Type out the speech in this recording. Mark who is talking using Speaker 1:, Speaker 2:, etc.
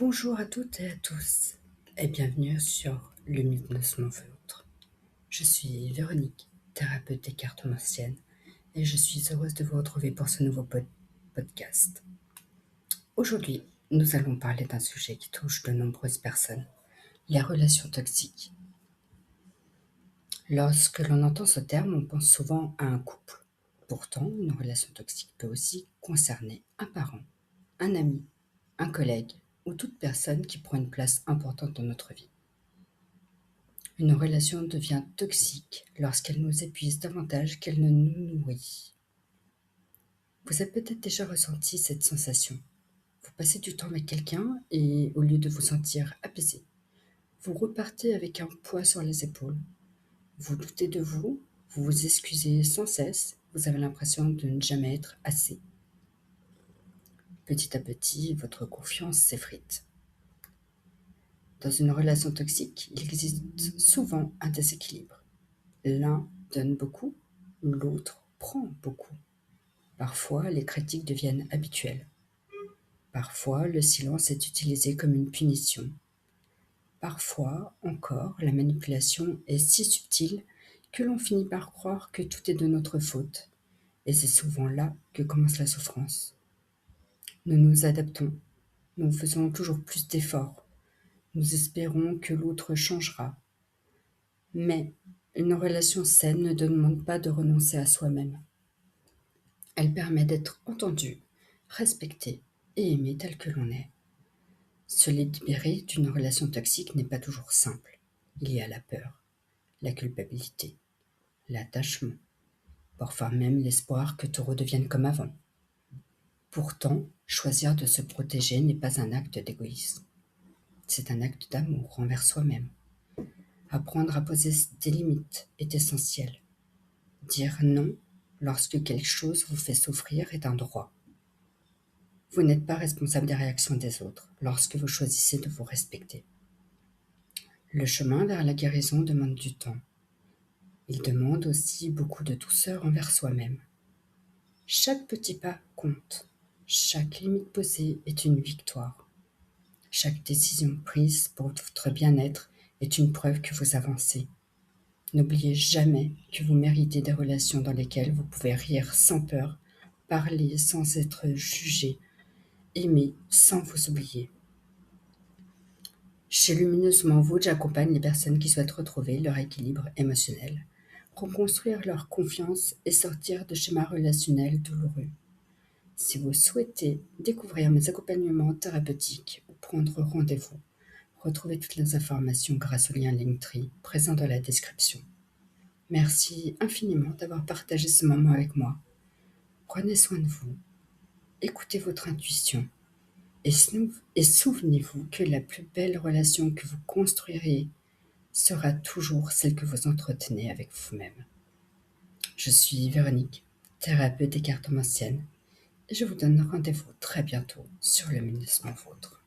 Speaker 1: Bonjour à toutes et à tous et bienvenue sur Lumineusement Vôtre. Je suis Véronique, thérapeute des cartes martiennes, et je suis heureuse de vous retrouver pour ce nouveau podcast. Aujourd'hui, nous allons parler d'un sujet qui touche de nombreuses personnes, les relations toxiques. Lorsque l'on entend ce terme, on pense souvent à un couple. Pourtant, une relation toxique peut aussi concerner un parent, un ami, un collègue ou toute personne qui prend une place importante dans notre vie. Une relation devient toxique lorsqu'elle nous épuise davantage qu'elle ne nous nourrit. Vous avez peut-être déjà ressenti cette sensation. Vous passez du temps avec quelqu'un et au lieu de vous sentir apaisé, vous repartez avec un poids sur les épaules. Vous doutez de vous, vous vous excusez sans cesse, vous avez l'impression de ne jamais être assez. Petit à petit, votre confiance s'effrite. Dans une relation toxique, il existe souvent un déséquilibre. L'un donne beaucoup, l'autre prend beaucoup. Parfois, les critiques deviennent habituelles. Parfois, le silence est utilisé comme une punition. Parfois, encore, la manipulation est si subtile que l'on finit par croire que tout est de notre faute. Et c'est souvent là que commence la souffrance. Nous nous adaptons. Nous faisons toujours plus d'efforts. Nous espérons que l'autre changera. Mais une relation saine ne demande pas de renoncer à soi-même. Elle permet d'être entendu, respecté et aimé tel que l'on est. Se libérer d'une relation toxique n'est pas toujours simple. Il y a la peur, la culpabilité, l'attachement, parfois même l'espoir que tout redevienne comme avant. Pourtant, choisir de se protéger n'est pas un acte d'égoïsme. C'est un acte d'amour envers soi-même. Apprendre à poser des limites est essentiel. Dire non lorsque quelque chose vous fait souffrir est un droit. Vous n'êtes pas responsable des réactions des autres lorsque vous choisissez de vous respecter. Le chemin vers la guérison demande du temps. Il demande aussi beaucoup de douceur envers soi-même. Chaque petit pas compte. Chaque limite posée est une victoire. Chaque décision prise pour votre bien-être est une preuve que vous avancez. N'oubliez jamais que vous méritez des relations dans lesquelles vous pouvez rire sans peur, parler sans être jugé, aimer sans vous oublier. Chez Lumineusement Vôtre, j'accompagne les personnes qui souhaitent retrouver leur équilibre émotionnel, reconstruire leur confiance et sortir de schémas relationnels douloureux. Si vous souhaitez découvrir mes accompagnements thérapeutiques ou prendre rendez-vous, retrouvez toutes les informations grâce au lien Linktree présent dans la description. Merci infiniment d'avoir partagé ce moment avec moi. Prenez soin de vous, écoutez votre intuition et souvenez-vous que la plus belle relation que vous construirez sera toujours celle que vous entretenez avec vous-même. Je suis Véronique, thérapeute des cartes anciennes, et je vous donne rendez-vous très bientôt sur Lumineusement Vôtre.